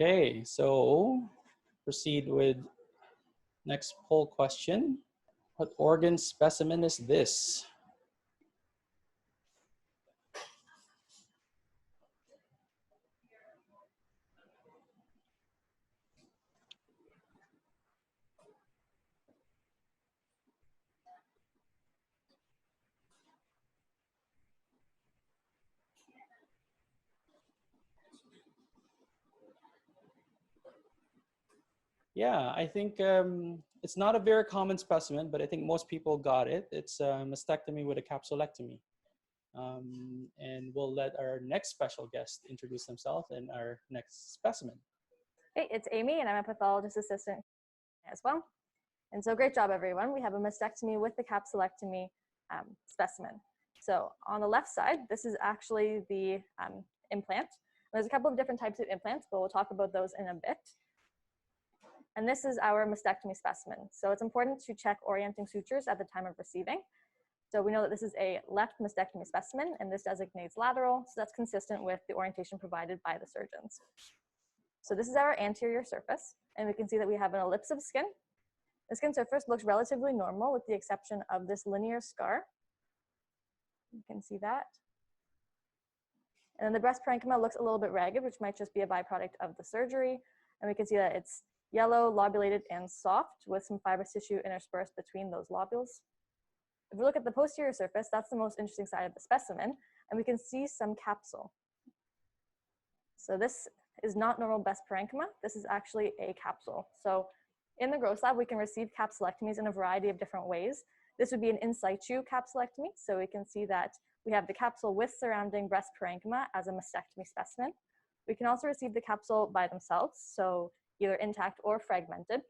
Okay, so proceed with next poll question. What organ specimen is this? Yeah, I think it's not a very common specimen, but I think most people got it. It's a mastectomy with a capsulectomy. And we'll let our next special guest introduce themselves and our next specimen. Hey, it's Amy, and I'm a pathologist assistant as well. And so great job, everyone. We have a mastectomy with the capsulectomy specimen. So on the left side, this is actually the implant. There's a couple of different types of implants, but we'll talk about those in a bit. And this is our mastectomy specimen. So it's important to check orienting sutures at the time of receiving. So we know that this is a left mastectomy specimen, and this designates lateral, so that's consistent with the orientation provided by the surgeons. So this is our anterior surface, and we can see that we have an ellipse of skin. The skin surface looks relatively normal with the exception of this linear scar. You can see that. And then the breast parenchyma looks a little bit ragged, which might just be a byproduct of the surgery. And we can see that it's yellow, lobulated, and soft with some fibrous tissue interspersed between those lobules. If we look at the posterior surface, that's the most interesting side of the specimen, and we can see some capsule. So this is not normal breast parenchyma. This is actually a capsule. So in the growth lab, we can receive capsulectomies in a variety of different ways. This would be an in situ capsulectomy. So we can see that we have the capsule with surrounding breast parenchyma as a mastectomy specimen. We can also receive the capsule by themselves, so either intact or fragmented.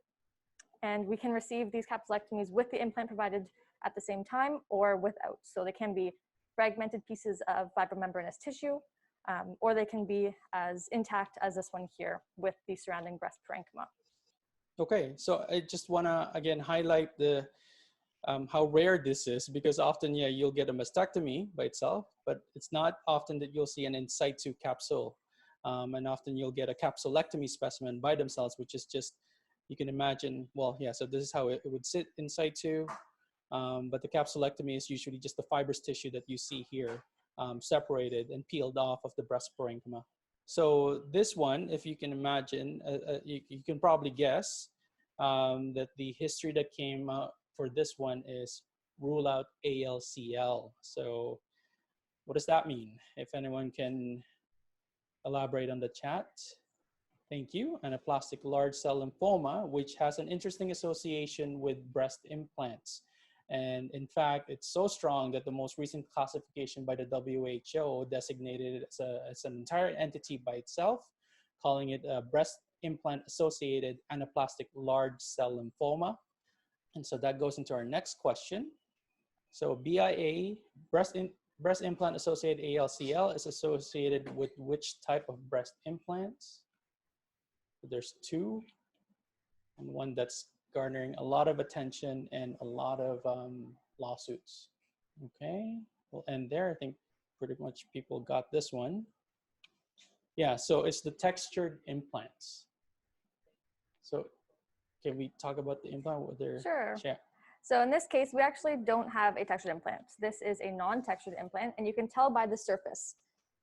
And we can receive these capsulectomies with the implant provided at the same time or without. So they can be fragmented pieces of fibromembranous tissue, or they can be as intact as this one here with the surrounding breast parenchyma. Okay, so I just want to again highlight the how rare this is, because often, yeah, you'll get a mastectomy by itself, but it's not often that you'll see an in situ capsule. And often you'll get a capsulectomy specimen by themselves, which is just, you can imagine, well, yeah, so this is how it would sit in situ. But the capsulectomy is usually just the fibrous tissue that you see here, separated and peeled off of the breast parenchyma. So this one, if you can imagine, you can probably guess that the history that came out for this one is rule out ALCL. So what does that mean? If anyone can elaborate on the chat. Thank you. Anaplastic large cell lymphoma, which has an interesting association with breast implants. And in fact, it's so strong that the most recent classification by the WHO designated it as an entire entity by itself, calling it a breast implant-associated anaplastic large cell lymphoma. And so that goes into our next question. So BIA, breast implant-associated ALCL, is associated with which type of breast implants? There's two, and one that's garnering a lot of attention and a lot of lawsuits. Okay, we'll end there. I think pretty much people got this one. Yeah, so it's the textured implants. So can we talk about the implant? Sure. Yeah. So in this case, we actually don't have a textured implant. This is a non-textured implant, and you can tell by the surface.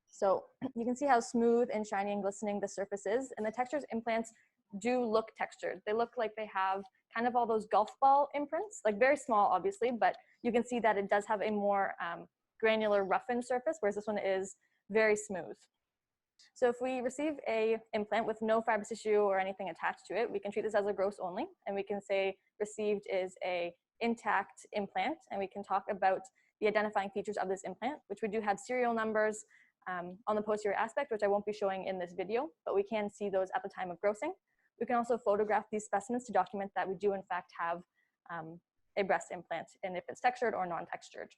So you can see how smooth and shiny and glistening the surface is, and the textured implants do look textured. They look like they have kind of all those golf ball imprints, like very small, obviously, but you can see that it does have a more granular, roughened surface, whereas this one is very smooth. So if we receive a implant with no fibrous tissue or anything attached to it, we can treat this as a gross only, and we can say received is a intact implant, and we can talk about the identifying features of this implant, which we do have serial numbers on the posterior aspect, which I won't be showing in this video, but we can see those at the time of grossing. We can also photograph these specimens to document that we do in fact have a breast implant, and if it's textured or non-textured.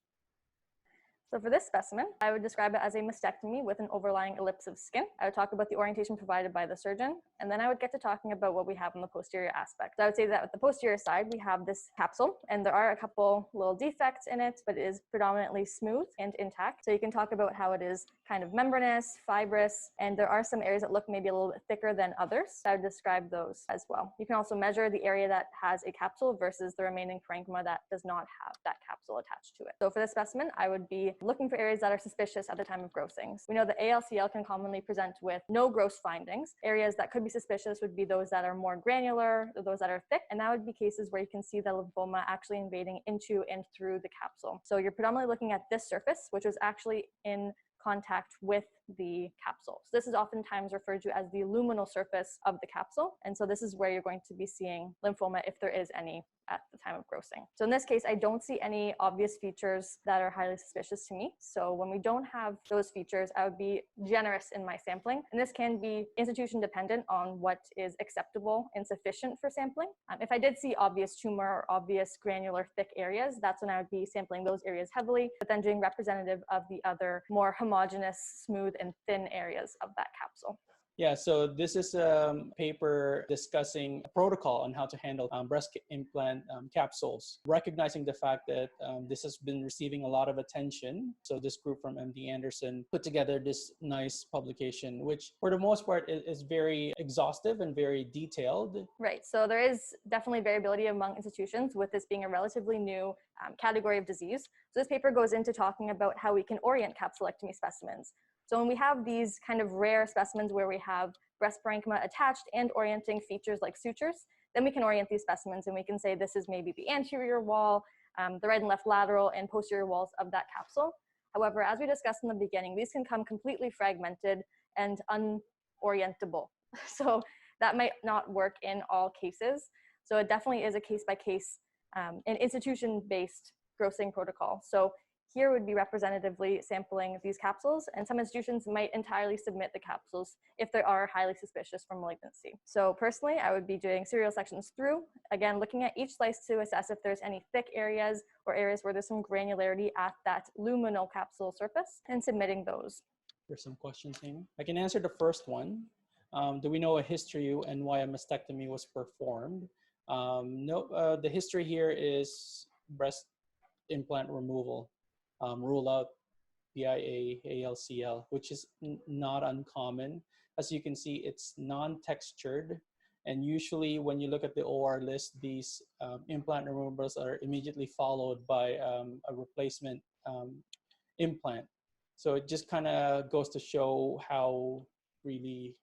So for this specimen, I would describe it as a mastectomy with an overlying ellipse of skin. I would talk about the orientation provided by the surgeon, and then I would get to talking about what we have on the posterior aspect. So I would say that with the posterior side, we have this capsule, and there are a couple little defects in it, but it is predominantly smooth and intact. So you can talk about how it is kind of membranous, fibrous, and there are some areas that look maybe a little bit thicker than others. I would describe those as well. You can also measure the area that has a capsule versus the remaining parenchyma that does not have that capsule attached to it. So for this specimen, I would be looking for areas that are suspicious at the time of grossings. We know that ALCL can commonly present with no gross findings. Areas that could be suspicious would be those that are more granular, or those that are thick, and that would be cases where you can see the lymphoma actually invading into and through the capsule. So you're predominantly looking at this surface, which was actually in contact with the capsule. So this is oftentimes referred to as the luminal surface of the capsule. And so this is where you're going to be seeing lymphoma if there is any at the time of grossing. So in this case, I don't see any obvious features that are highly suspicious to me. So when we don't have those features, I would be generous in my sampling. And this can be institution dependent on what is acceptable and sufficient for sampling. If I did see obvious tumor or obvious granular thick areas, that's when I would be sampling those areas heavily, but then doing representative of the other more homogeneous, smooth, and thin areas of that capsule. Yeah, so this is a paper discussing a protocol on how to handle breast implant capsules, recognizing the fact that this has been receiving a lot of attention. So this group from MD Anderson put together this nice publication, which for the most part is very exhaustive and very detailed. Right, so there is definitely variability among institutions with this being a relatively new category of disease. So this paper goes into talking about how we can orient capsulectomy specimens. So when we have these kind of rare specimens where we have breast parenchyma attached and orienting features like sutures, then we can orient these specimens and we can say this is maybe the anterior wall, the right and left lateral and posterior walls of that capsule. However, as we discussed in the beginning, these can come completely fragmented and unorientable. So that might not work in all cases. So it definitely is a case-by-case and institution-based grossing protocol. So here would be representatively sampling these capsules, and some institutions might entirely submit the capsules if they are highly suspicious for malignancy. So personally, I would be doing serial sections through, again, looking at each slice to assess if there's any thick areas or areas where there's some granularity at that luminal capsule surface, and submitting those. There's some questions, Amy. I can answer the first one. Do we know a history and why a mastectomy was performed? No, the history here is breast implant removal. Rule out BIA-ALCL, which is not uncommon. As you can see, it's non-textured. And usually when you look at the OR list, these implant removals are immediately followed by a replacement implant. So it just kind of goes to show how really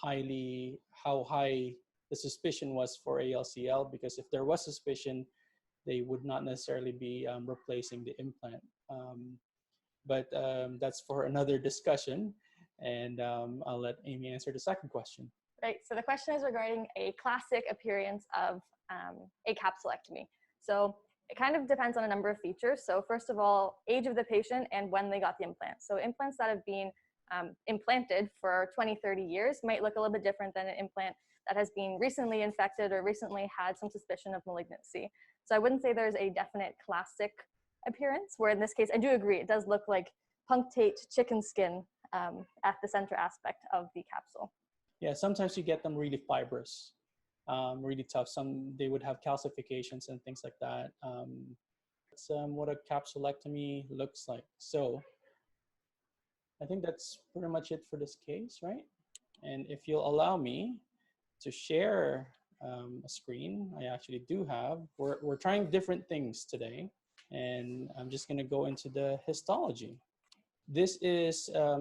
how high the suspicion was for ALCL, because if there was suspicion, they would not necessarily be replacing the implant. But that's for another discussion. And I'll let Amy answer the second question. Right, so the question is regarding a classic appearance of a capsulectomy. So it kind of depends on a number of features. So first of all, age of the patient and when they got the implant. So implants that have been implanted for 20, 30 years might look a little bit different than an implant that has been recently infected or recently had some suspicion of malignancy. So I wouldn't say there's a definite classic appearance, where in this case, I do agree, it does look like punctate chicken skin at the center aspect of the capsule. Yeah, sometimes you get them really fibrous, really tough. They would have calcifications and things like that. That's what a capsulectomy looks like. So I think that's pretty much it for this case, right? And if you'll allow me to share a screen, I actually do have. We're trying different things today, and I'm just going to go into the histology. This is a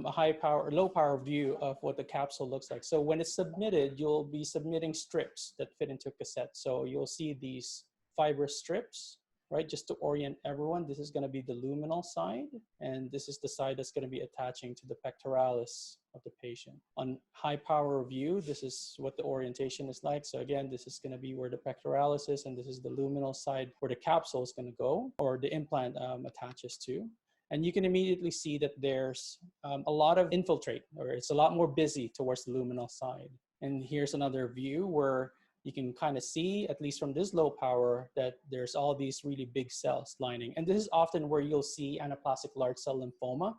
low power view of what the capsule looks like. So when it's submitted, you'll be submitting strips that fit into a cassette. So you'll see these fibrous strips, right? Just to orient everyone, this is going to be the luminal side, and this is the side that's going to be attaching to the pectoralis of the patient. On high power view, this is what the orientation is like. So again, this is going to be where the pectoralis is, and this is the luminal side where the capsule is going to go, or the implant attaches to. And you can immediately see that there's a lot of infiltrate, or it's a lot more busy towards the luminal side. And here's another view where you can kind of see, at least from this low power, that there's all these really big cells lining. And this is often where you'll see anaplastic large cell lymphoma.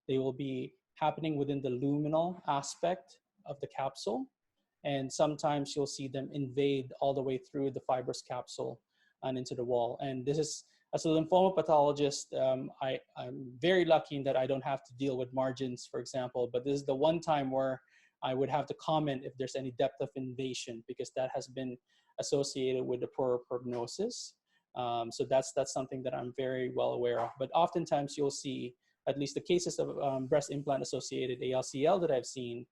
They will be happening within the luminal aspect of the capsule. And sometimes you'll see them invade all the way through the fibrous capsule and into the wall. And this is, as a lymphoma pathologist, I'm very lucky in that I don't have to deal with margins, for example, but this is the one time where I would have to comment if there's any depth of invasion, because that has been associated with a poorer prognosis. So that's something that I'm very well aware of. But oftentimes you'll see, at least the cases of breast implant-associated ALCL that I've seen,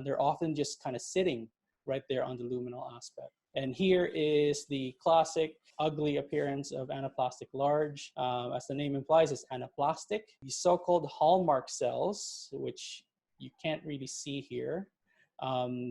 they're often just kind of sitting right there on the luminal aspect. And here is the classic ugly appearance of anaplastic large. As the name implies, it's anaplastic. The so-called hallmark cells, which you can't really see here,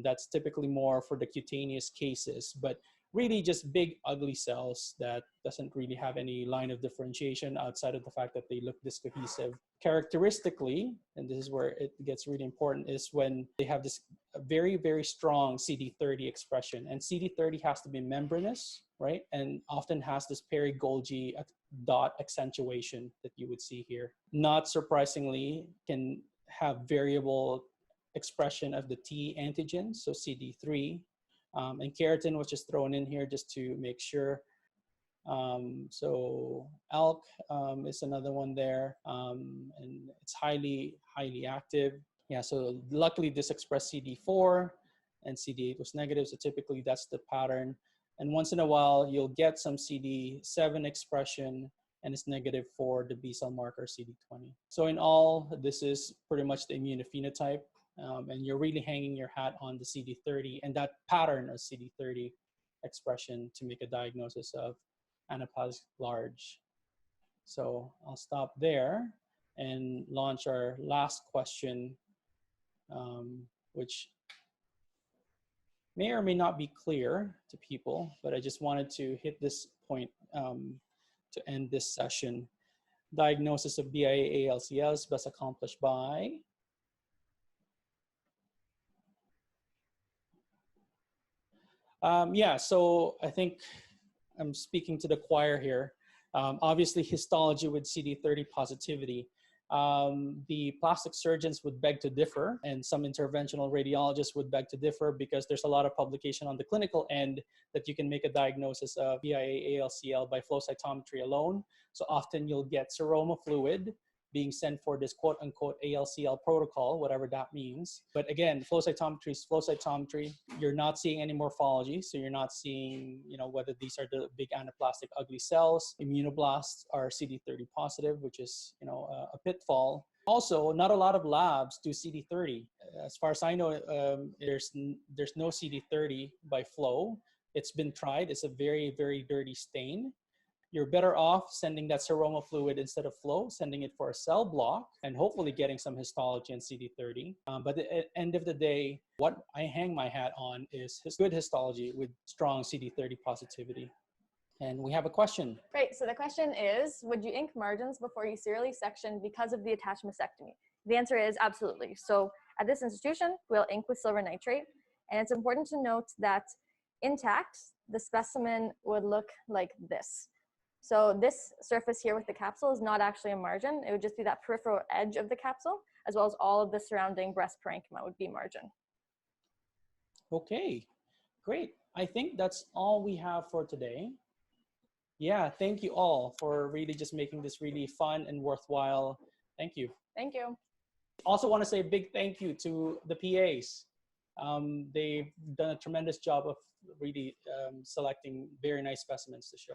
that's typically more for the cutaneous cases, but really just big ugly cells that doesn't really have any line of differentiation outside of the fact that they look discohesive. Characteristically, and this is where it gets really important, is when they have this very, very strong CD30 expression. And CD30 has to be membranous, right? And often has this peri-Golgi dot accentuation that you would see here. Not surprisingly, can have variable expression of the T antigen, so CD3. And keratin was just thrown in here just to make sure. So ALK is another one there, and it's highly active. Yeah, so luckily this expressed CD4 and CD8 was negative, so typically that's the pattern. And once in a while, you'll get some CD7 expression, and it's negative for the B cell marker CD20. So in all, this is pretty much the immunophenotype. And you're really hanging your hat on the CD30 and that pattern of CD30 expression to make a diagnosis of anaplastic large. So I'll stop there and launch our last question, which may or may not be clear to people, but I just wanted to hit this point to end this session. Diagnosis of BIA-ALCL is best accomplished by yeah, so I think I'm speaking to the choir here. Obviously, histology with CD30 positivity. The plastic surgeons would beg to differ, and some interventional radiologists would beg to differ, because there's a lot of publication on the clinical end that you can make a diagnosis of BIA-ALCL by flow cytometry alone. So often you'll get seroma fluid being sent for this quote-unquote ALCL protocol, whatever that means. But again, flow cytometry is flow cytometry. You're not seeing any morphology, so you're not seeing, whether these are the big anaplastic ugly cells. Immunoblasts are CD30 positive, which is, a pitfall. Also, not a lot of labs do CD30. As far as I know, there's no CD30 by flow. It's been tried. It's a very, very dirty stain. You're better off sending that seroma fluid instead of flow, sending it for a cell block, and hopefully getting some histology and CD30. But at the end of the day, what I hang my hat on is good histology with strong CD30 positivity. And we have a question. Great. So the question is, would you ink margins before you serially section because of the attached mastectomy? The answer is absolutely. So at this institution, we'll ink with silver nitrate. And it's important to note that intact, the specimen would look like this. So this surface here with the capsule is not actually a margin. It would just be that peripheral edge of the capsule, as well as all of the surrounding breast parenchyma would be margin. Okay, great. I think that's all we have for today. Yeah, thank you all for really just making this really fun and worthwhile. Thank you. Thank you. Also want to say a big thank you to the PAs. They've done a tremendous job of really selecting very nice specimens to show.